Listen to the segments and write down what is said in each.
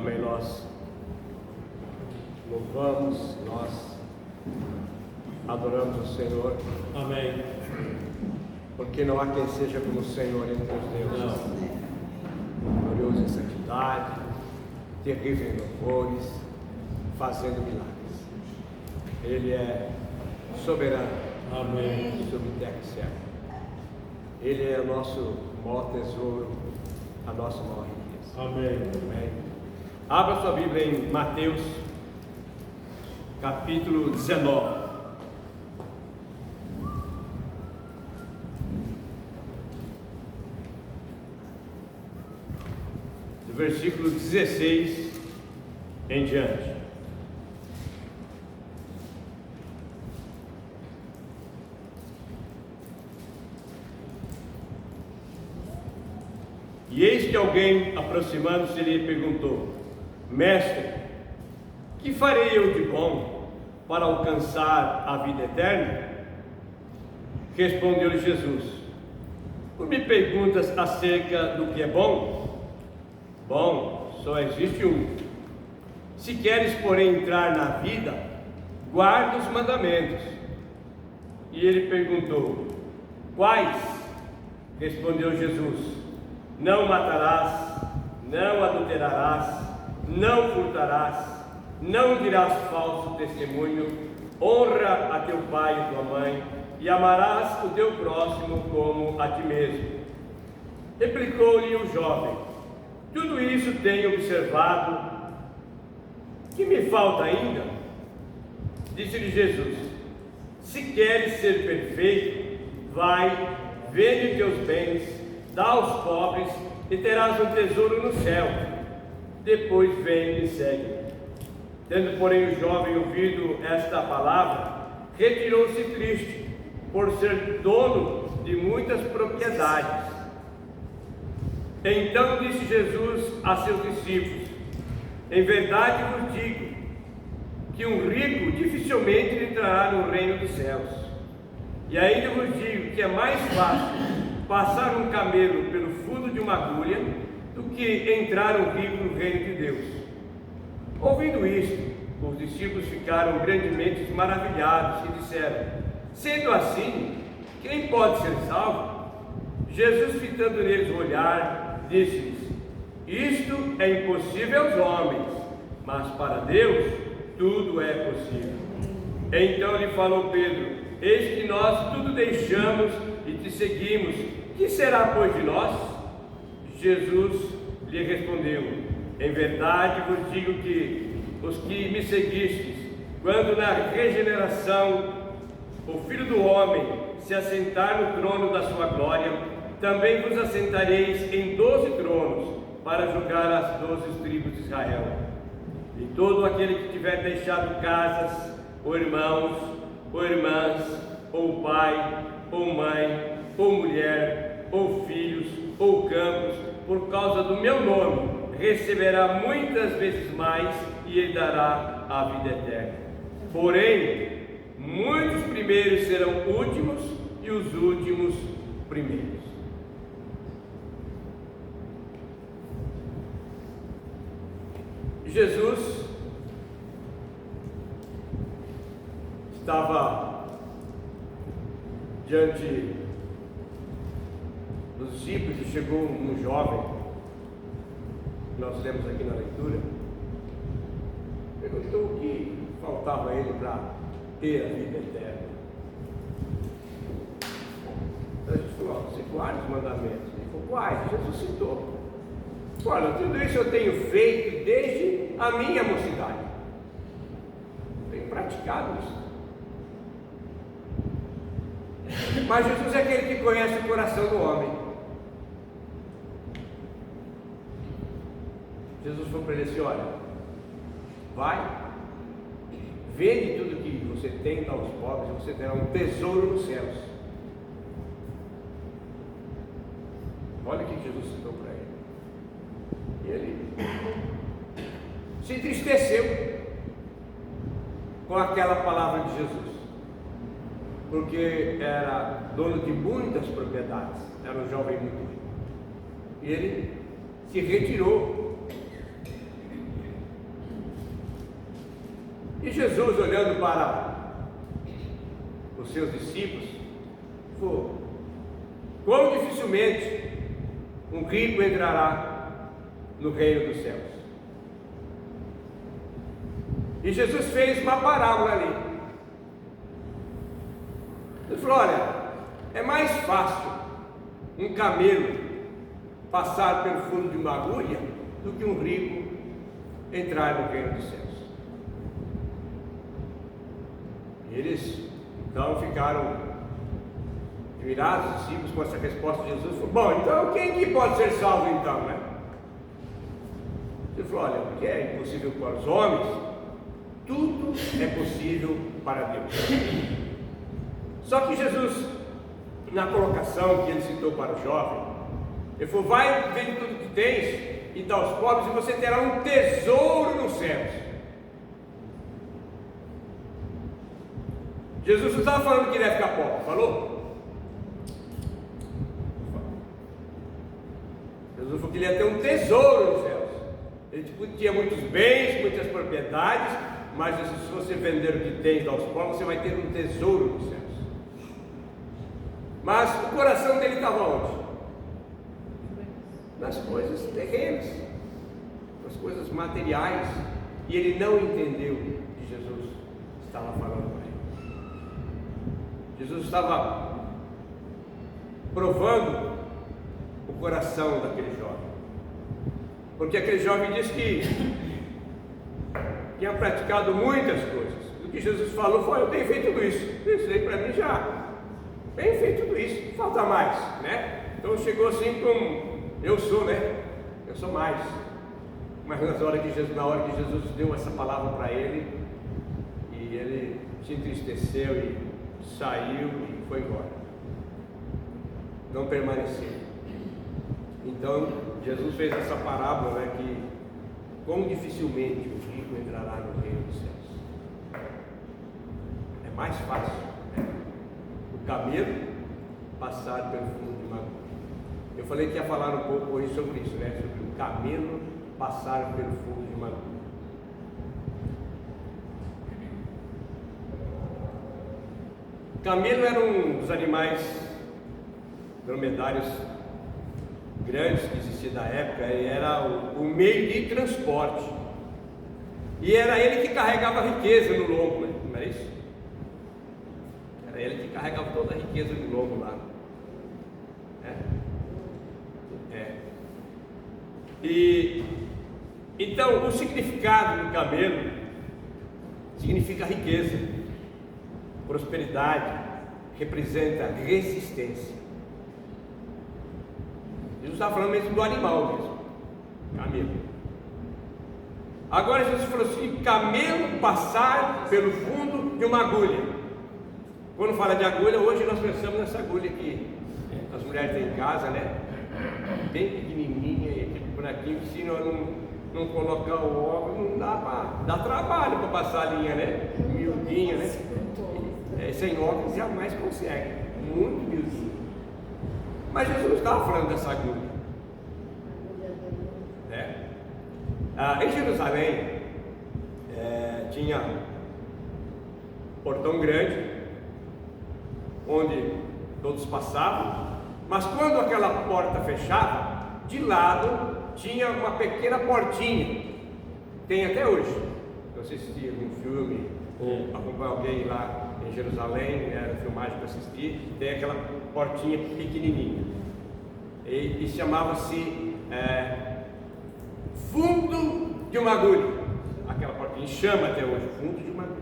Amém. Nós louvamos, nós adoramos o Senhor. Amém. Porque não há quem seja como o Senhor entre os deuses. Glorioso em santidade, terrível em louvores, fazendo milagres. Ele é soberano. Amém. Sobre terra e céu. Ele é o nosso maior tesouro, a nossa maior riqueza. Amém. Amém. Abra sua Bíblia em Mateus, capítulo 19. Do versículo 16 em diante. E eis que alguém, aproximando-se, lhe perguntou: Mestre, que farei eu de bom para alcançar a vida eterna? Respondeu-lhe Jesus: Tu me perguntas acerca do que é bom? Bom, só existe um. Se queres, porém, entrar na vida, guarda os mandamentos. E ele perguntou: Quais? Respondeu Jesus: Não matarás, não adulterarás, não furtarás, não dirás falso testemunho, honra a teu pai e tua mãe, e amarás o teu próximo como a ti mesmo. Replicou-lhe o jovem: Tudo isso tenho observado. Que me falta ainda? Disse-lhe Jesus: Se queres ser perfeito, vai, vende teus bens, dá aos pobres e terás um tesouro no céu. Depois vem e segue. Tendo, porém, o jovem ouvido esta palavra, retirou-se triste, por ser dono de muitas propriedades. Então disse Jesus a seus discípulos: Em verdade vos digo que um rico dificilmente entrará no reino dos céus. E ainda vos digo que é mais fácil passar um camelo pelo fundo de uma agulha do que entrar um rico no reino de Deus. Ouvindo isto, os discípulos ficaram grandemente maravilhados e disseram: Sendo assim, quem pode ser salvo? Jesus, fitando neles o olhar, disse-lhes: Isto é impossível aos homens, mas para Deus tudo é possível. Então lhe falou Pedro: Eis que nós tudo deixamos e te seguimos. Que será, pois, de nós? Jesus lhe respondeu: Em verdade vos digo que os que me seguistes, quando na regeneração o Filho do Homem se assentar no trono da sua glória, também vos assentareis em 12 tronos para julgar as 12 tribos de Israel. E todo aquele que tiver deixado casas, ou irmãos, ou irmãs, ou pai, ou mãe, ou mulher, ou filhos, ou campos, por causa do meu nome, receberá muitas vezes mais e ele dará a vida eterna. Porém, muitos primeiros serão últimos e os últimos primeiros. Jesus estava diante dos discípulos e chegou um jovem, que nós lemos aqui na leitura, perguntou o que faltava a ele para ter a vida eterna. Então a gente falou: Você guarda os mandamentos. Ele falou: Quais? Jesus citou: Olha, tudo isso eu tenho feito desde a minha mocidade. Tenho praticado isso. Mas Jesus é aquele que conhece o coração do homem. Jesus falou para ele assim: Olha, vai, vende tudo que você tem, dá aos pobres, você terá um tesouro nos céus. Olha o que Jesus citou para ele. E ele se entristeceu com aquela palavra de Jesus, porque era dono de muitas propriedades, era um jovem muito rico. E ele se retirou Jesus, olhando para os seus discípulos, falou: quão dificilmente um rico entrará no reino dos céus. E Jesus fez uma parábola ali. Ele falou: olha, é mais fácil um camelo passar pelo fundo de uma agulha do que um rico entrar no reino dos céus. E eles então ficaram admirados, os discípulos, com essa resposta de Jesus. Falou: bom, então quem que pode ser salvo então, né? Ele falou: olha, o que é impossível para os homens, tudo é possível para Deus. Só que Jesus, na colocação que ele citou para o jovem, ele falou: vai, vende tudo que tens e dá aos pobres, e você terá um tesouro nos céus. Jesus não estava falando que ele ia ficar pobre, falou? Jesus falou que ele ia ter um tesouro nos céus. Ele tinha muitos bens, muitas propriedades, mas se você vender o que tem e dar aos pobres, você vai ter um tesouro nos céus. Mas o coração dele estava onde? Nas coisas terrenas, nas coisas materiais. E ele não entendeu o que Jesus estava falando para ele. Jesus estava provando o coração daquele jovem, porque aquele jovem disse que tinha praticado muitas coisas. O que Jesus falou foi: eu tenho feito tudo isso. Isso aí para mim já tenho feito tudo isso, falta mais, né? Então chegou assim com: eu sou, né? Eu sou mais. Mas na hora que Jesus deu essa palavra para ele, e ele se entristeceu e saiu e foi embora, não permaneceu. Então Jesus fez essa parábola, né, que quão dificilmente o rico entrará no reino dos céus. É mais fácil, né, o camelo passar pelo fundo de uma agulha. Eu falei que ia falar um pouco hoje sobre isso, né, sobre o camelo passar pelo fundo de uma agulha. O camelo era um dos animais dromedários grandes que existia na época, e era o meio de transporte. E era ele que carregava a riqueza no lombo, né? Não era isso? Era ele que carregava toda a riqueza no lombo lá. E então o significado do camelo significa riqueza, prosperidade, representa resistência. Jesus está falando mesmo do animal mesmo, camelo. Agora Jesus falou assim: camelo passar pelo fundo de uma agulha. Quando fala de agulha, hoje nós pensamos nessa agulha que as mulheres têm em casa, né? Bem pequenininha, e aquele buraquinho que se não colocar o óculos, não dá trabalho para passar a linha, né? Miudinha, né? Sem óculos jamais consegue, muito miudinho. Mas Jesus não estava falando dessa agulha, né? Em Jerusalém tinha um portão grande onde todos passavam, mas quando aquela porta fechava, de lado tinha uma pequena portinha. Tem até hoje. Eu assisti um filme ou acompanhar alguém lá em Jerusalém, era filmagem que eu assisti, tem aquela portinha pequenininha e chamava-se fundo de uma agulha. Aquela portinha chama até hoje, fundo de uma agulha.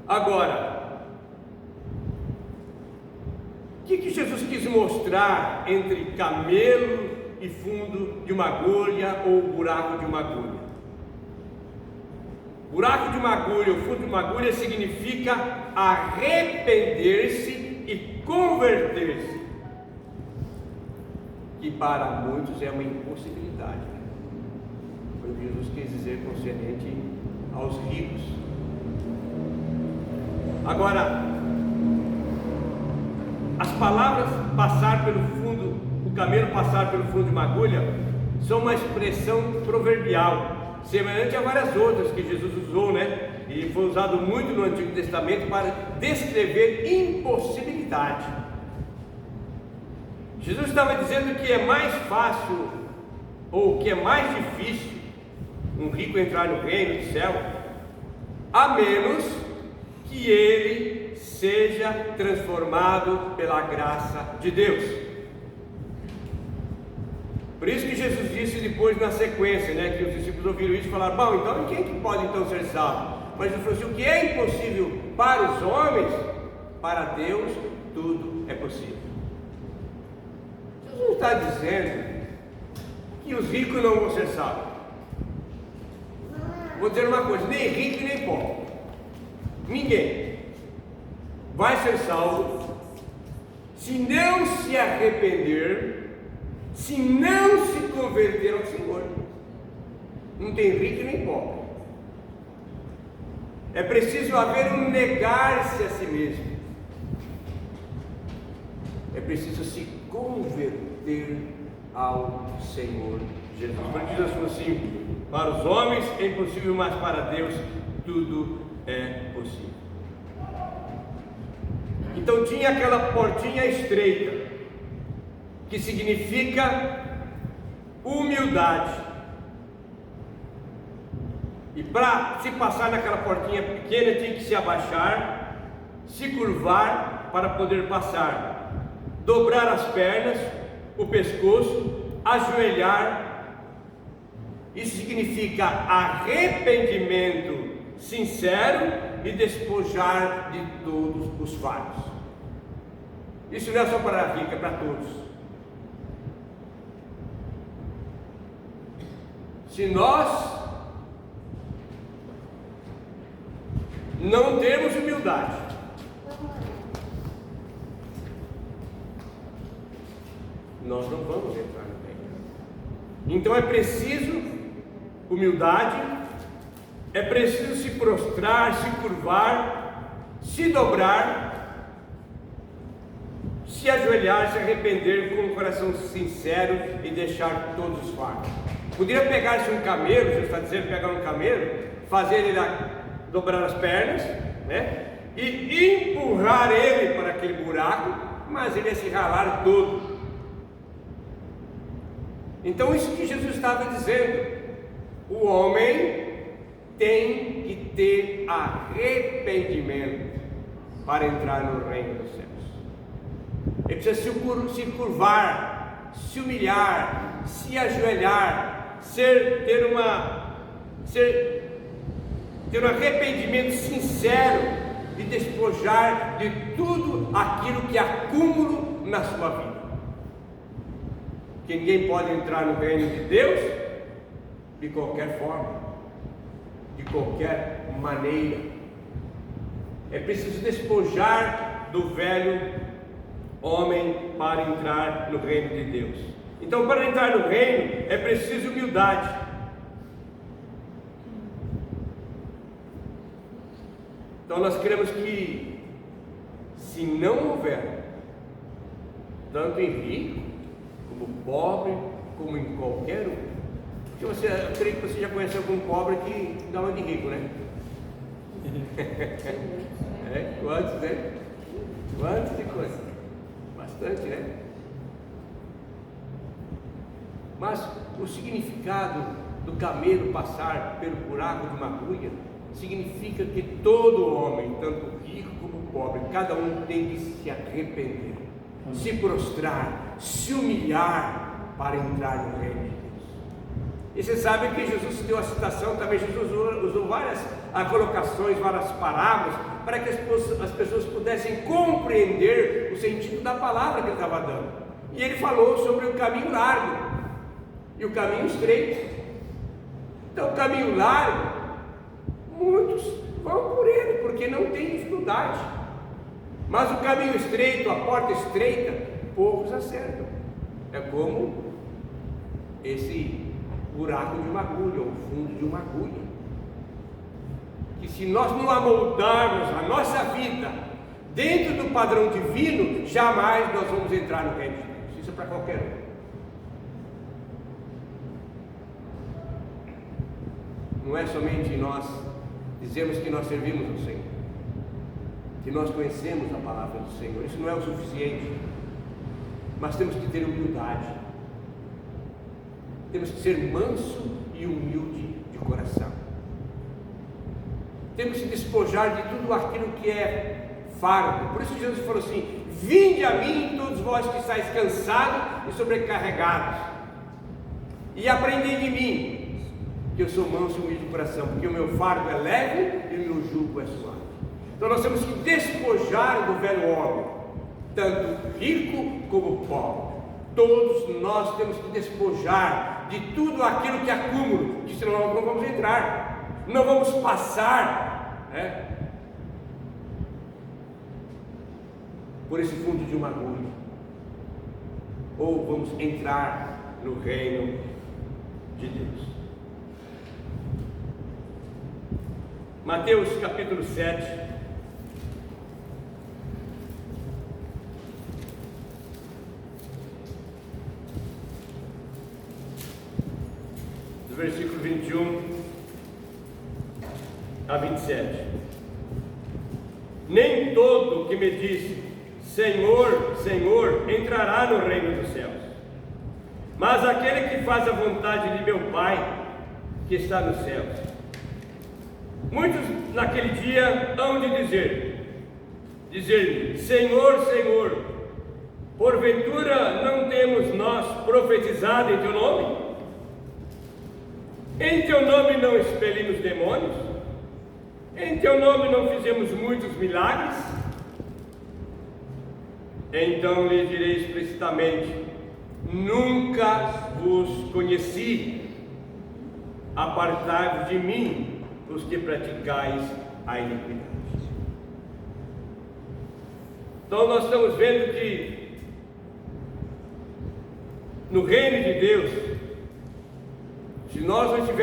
Agora, o que Jesus quis mostrar entre camelo e fundo de uma agulha ou buraco de uma agulha? Buraco de uma agulha ou fundo de uma agulha significa arrepender-se e converter-se, que para muitos é uma impossibilidade. Foi o que Jesus quis dizer concernente aos ricos. Agora, as palavras passar pelo fundo, o camelo passar pelo fundo de uma agulha, são uma expressão proverbial semelhante a várias outras que Jesus usou, né? E foi usado muito no Antigo Testamento para descrever impossibilidade. Jesus estava dizendo que é mais fácil, ou que é mais difícil, um rico entrar no reino do céu, a menos que ele seja transformado pela graça de Deus. Por isso que Jesus disse depois na sequência, né, que os discípulos ouviram isso e falaram: bom, então quem que pode então ser salvo? Mas Jesus falou assim: o que é impossível para os homens, para Deus tudo é possível. Jesus não está dizendo que os ricos não vão ser salvos. Vou dizer uma coisa: nem rico nem pobre, ninguém vai ser salvo se não se arrepender, se não se converter ao Senhor. Não tem rico nem pobre. É preciso haver um negar-se a si mesmo. É preciso se converter ao Senhor Jesus. Porque Jesus falou assim: para os homens é impossível, mas para Deus tudo é possível. Então tinha aquela portinha estreita, que significa humildade. E para se passar naquela portinha pequena, tinha que se abaixar, se curvar para poder passar, dobrar as pernas, o pescoço, ajoelhar. Isso significa arrependimento sincero e despojar de todos os fardos. Isso não é só para a rica, é para todos. Se nós não temos humildade, nós não vamos entrar no reino. Então é preciso humildade, é preciso se prostrar, se curvar, se dobrar, se ajoelhar, se arrepender com um coração sincero e deixar todos os fardos. Poderia pegar-se um camelo, Jesus está dizendo pegar um camelo, fazer ele dobrar as pernas, né? E empurrar ele para aquele buraco, mas ele ia se ralar todo. Então isso que Jesus estava dizendo: o homem tem que ter arrependimento para entrar no reino dos céus. Ele precisa se curvar, se humilhar, se ajoelhar, ter um arrependimento sincero e despojar de tudo aquilo que acúmulo na sua vida. Que ninguém pode entrar no reino de Deus de qualquer forma, de qualquer maneira. É preciso despojar do velho homem para entrar no reino de Deus. Então, para entrar no reino é preciso humildade. Então nós queremos que, se não houver, tanto em rico, como pobre, como em qualquer um, eu creio que você já conhece algum pobre que dá uma de rico, né? Quantos, né? Quantos de coisa? Bastante, né? Mas o significado do camelo passar pelo buraco de uma agulha significa que todo homem, tanto rico como pobre, cada um tem que se arrepender, se prostrar, se humilhar para entrar no reino de Deus. E você sabe que Jesus deu a citação também. Jesus usou várias colocações, várias parábolas, para que as pessoas pudessem compreender o sentido da palavra que ele estava dando. E ele falou sobre o caminho largo e o caminho estreito. Então, o caminho largo, muitos vão por ele, porque não tem dificuldade. Mas o caminho estreito, a porta estreita, poucos acertam. É como esse buraco de uma agulha, o fundo de uma agulha. Que se nós não amoldarmos a nossa vida dentro do padrão divino, jamais nós vamos entrar no reino de Deus. Isso é para qualquer um. não é somente nós dizemos que nós servimos ao Senhor, que nós conhecemos a palavra do Senhor. Isso não é o suficiente, mas temos que ter humildade, temos que ser manso e humilde de coração, temos que se despojar de tudo aquilo que é fardo. Por isso Jesus falou assim: vinde a mim todos vós que estáis cansados e sobrecarregados, e aprendei de mim, que eu sou manso e humilde de coração, porque o meu fardo é leve e o meu jugo é suave. Então nós temos que despojar do velho homem, tanto rico como pobre. Todos nós temos que despojar de tudo aquilo que é acúmulo, que senão nós não vamos entrar, não vamos passar, por esse fundo de uma agulha, ou vamos entrar no reino de Deus. Mateus capítulo 7, do versículo 21 a 27. Nem todo que me diz Senhor, Senhor, entrará no reino dos céus, mas aquele que faz a vontade de meu Pai que está nos céus. Muitos naquele dia hão de dizer-lhe: Senhor, Senhor, porventura não temos nós profetizado em teu nome? Em teu nome não expelimos demônios? Em teu nome não fizemos muitos milagres? Então lhe direi explicitamente: nunca vos conheci, apartai-vos de mim, os que praticais a iniquidade. Então nós estamos vendo que no reino de Deus, se nós não tivermos